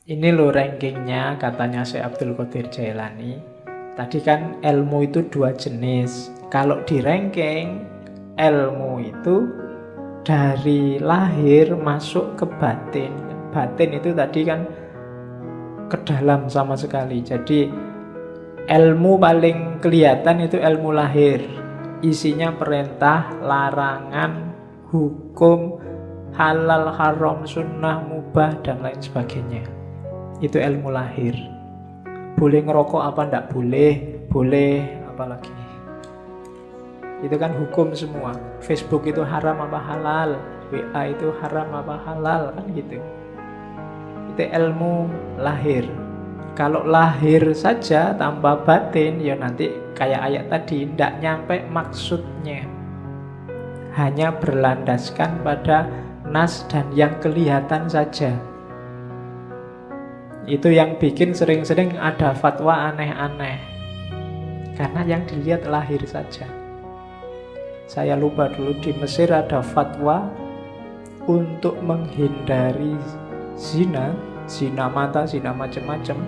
Ini loh rankingnya katanya Syekh Abdul Qadir Jailani. Tadi kan ilmu itu dua jenis. Kalau di ranking, ilmu itu dari lahir masuk ke batin. Batin itu tadi kan ke dalam sama sekali. Jadi ilmu paling kelihatan itu ilmu lahir. Isinya perintah, larangan, hukum, halal, haram, sunnah, mubah, dan lain sebagainya. Itu ilmu lahir. Boleh ngerokok apa ndak boleh, boleh apalagi. Itu kan hukum semua. Facebook itu haram apa halal, WA itu haram apa halal, kan gitu. Itu ilmu lahir. Kalau lahir saja tanpa batin, ya nanti kayak ayat tadi, ndak nyampe maksudnya. Hanya berlandaskan pada nas dan yang kelihatan saja. Itu yang bikin sering-sering ada fatwa aneh-aneh. Karena yang dilihat lahir saja. Saya lupa dulu di Mesir ada fatwa untuk menghindari zina, zina mata, zina macam-macam.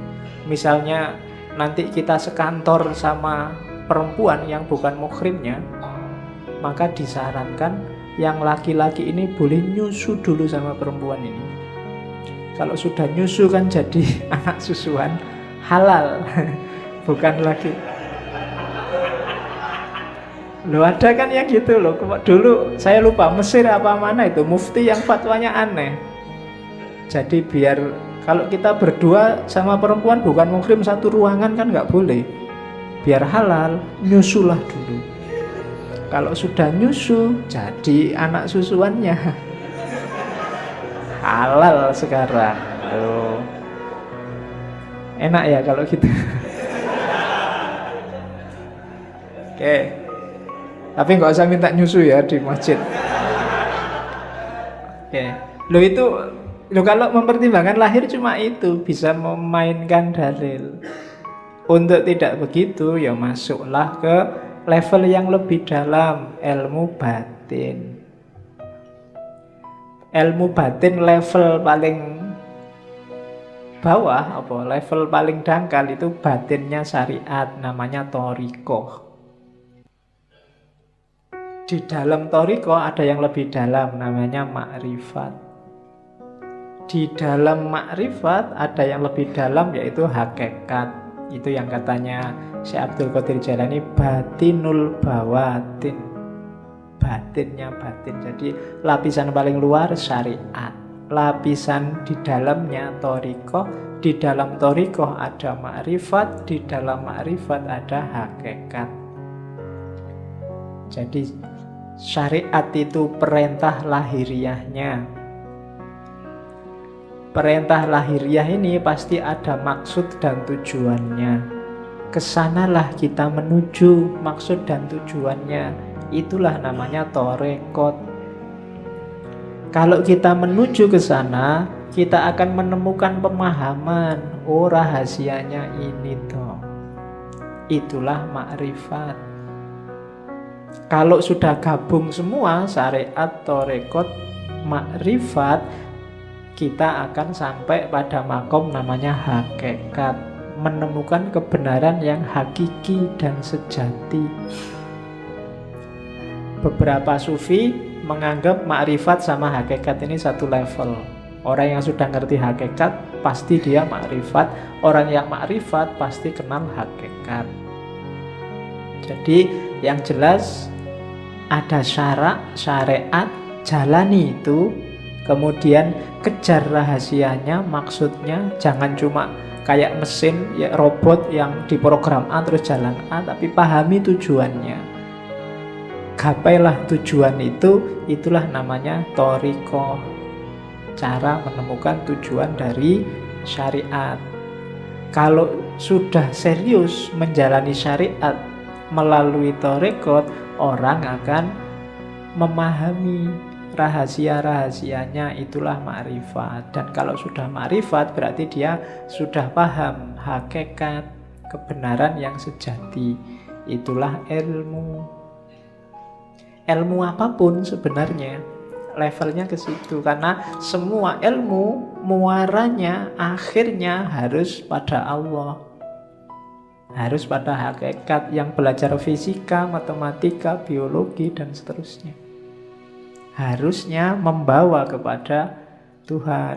Misalnya nanti kita sekantor sama perempuan yang bukan muhrimnya, maka disarankan yang laki-laki ini boleh nyusu dulu sama perempuan ini. Kalau sudah nyusu kan jadi anak susuan halal, bukan lagi. Loh ada kan yang gitu loh. Dulu saya lupa Mesir apa mana itu mufti yang fatwanya aneh. Jadi biar kalau kita berdua sama perempuan bukan muhrim satu ruangan kan nggak boleh. Biar halal nyusulah dulu. Kalau sudah nyusu jadi anak susuannya. Halal sekarang. Loh. Enak ya kalau gitu. Oke. Tapi nggak usah minta nyusu ya di masjid. Oke. Lo kalau mempertimbangkan lahir cuma itu bisa memainkan dalil. Untuk tidak begitu ya masuklah ke level yang lebih dalam, ilmu batin. Ilmu batin level paling bawah, level paling dangkal itu batinnya syariat, namanya thariqah. Di dalam thariqah ada yang lebih dalam, namanya makrifat. Di dalam makrifat ada yang lebih dalam, yaitu hakikat. Itu yang katanya Syekh Abdul Qadir Jailani, batinul bawatin. Batinnya batin. Jadi lapisan paling luar syariat, lapisan di dalamnya thariqah. Di dalam thariqah ada makrifat, di dalam makrifat ada hakikat. Jadi syariat itu perintah lahiriahnya. Perintah lahiriah ini pasti ada maksud dan tujuannya. Kesanalah kita menuju maksud dan tujuannya. Itulah namanya thariqat. Kalau kita menuju ke sana, kita akan menemukan pemahaman. Oh, rahasianya ini toh. Itulah makrifat. Kalau sudah gabung semua, syariat, thariqat, makrifat, kita akan sampai pada makom namanya hakikat. Menemukan kebenaran yang hakiki dan sejati. Beberapa sufi menganggap makrifat sama hakikat ini satu level. Orang yang sudah ngerti hakikat pasti dia makrifat. Orang yang makrifat pasti kenal hakikat. Jadi yang jelas ada syarak, syariat, jalani itu. Kemudian kejar rahasianya, maksudnya. Jangan cuma kayak mesin, ya robot yang diprogram A terus jalan A, tapi pahami tujuannya. Gapailah tujuan itu, itulah namanya thariqah. Cara menemukan tujuan dari syariat. Kalau sudah serius menjalani syariat melalui thariqat, orang akan memahami rahasia-rahasianya, itulah makrifat. Dan kalau sudah makrifat berarti dia sudah paham hakikat, kebenaran yang sejati. Itulah ilmu. Ilmu apapun sebenarnya, levelnya ke situ. Karena semua ilmu muaranya akhirnya harus pada Allah, harus pada hakikat. Yang belajar fisika, matematika, biologi, dan seterusnya harusnya membawa kepada Tuhan.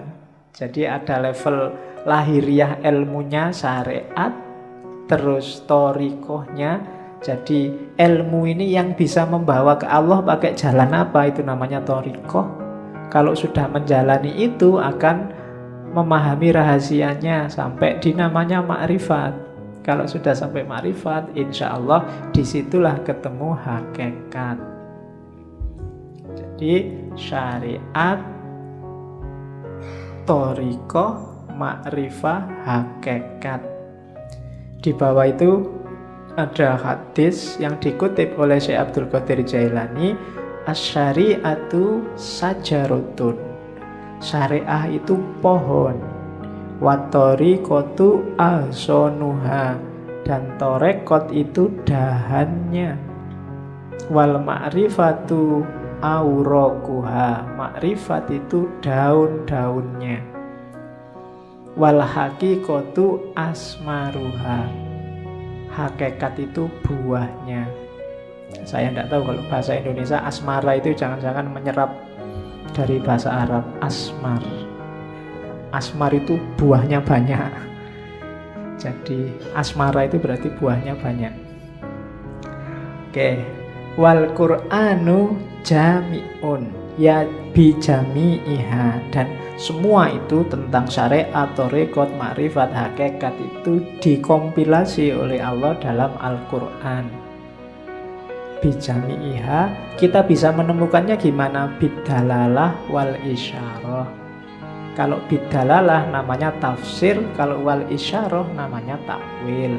Jadi ada level lahiriah ilmunya, syariat, terus thoriqohnya. Jadi ilmu ini yang bisa membawa ke Allah pakai jalan apa? Itu namanya thoriqoh. Kalau sudah menjalani itu akan memahami rahasianya sampai di namanya ma'rifat. Kalau sudah sampai ma'rifat, insya Allah disitulah ketemu hakikat. Jadi syariat, thoriqoh, ma'rifah, hakikat. Di bawah itu ada hadis yang dikutip oleh Syekh Abdul Qadir Jailani, asy-syari'atu sajaratun. Syariah itu pohon. Wa thoriqatu ahsanuha, dan torekot itu dahannya. Wal ma'rifatu aurokuha, makrifat itu daun-daunnya. Wal haqiqatu asmaruha, hakikat itu buahnya. Saya tidak tahu kalau bahasa Indonesia asmara itu jangan-jangan menyerap dari bahasa Arab asmar. Asmar itu buahnya banyak. Jadi asmara itu berarti buahnya banyak. Oke. Wal Qur'anu jami'un ya bijami'iha, dan semua itu tentang syariat, thoriqat, ma'rifat, hakikat itu dikompilasi oleh Allah dalam Al-Qur'an. Bijami'iha, kita bisa menemukannya gimana? Bidalalah wal isyarah. Kalau bidalalah namanya tafsir, kalau wal isyarah namanya takwil.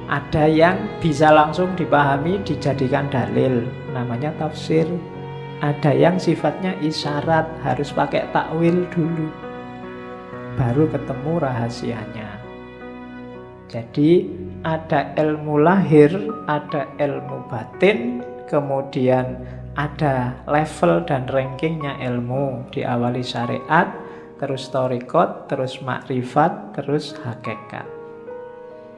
Ada yang bisa langsung dipahami, dijadikan dalil, namanya tafsir. Ada yang sifatnya isyarat, harus pakai takwil dulu, baru ketemu rahasianya. Jadi ada ilmu lahir, ada ilmu batin, kemudian ada level dan rankingnya ilmu. Diawali syariat, terus thoriqat, terus makrifat, terus hakikat.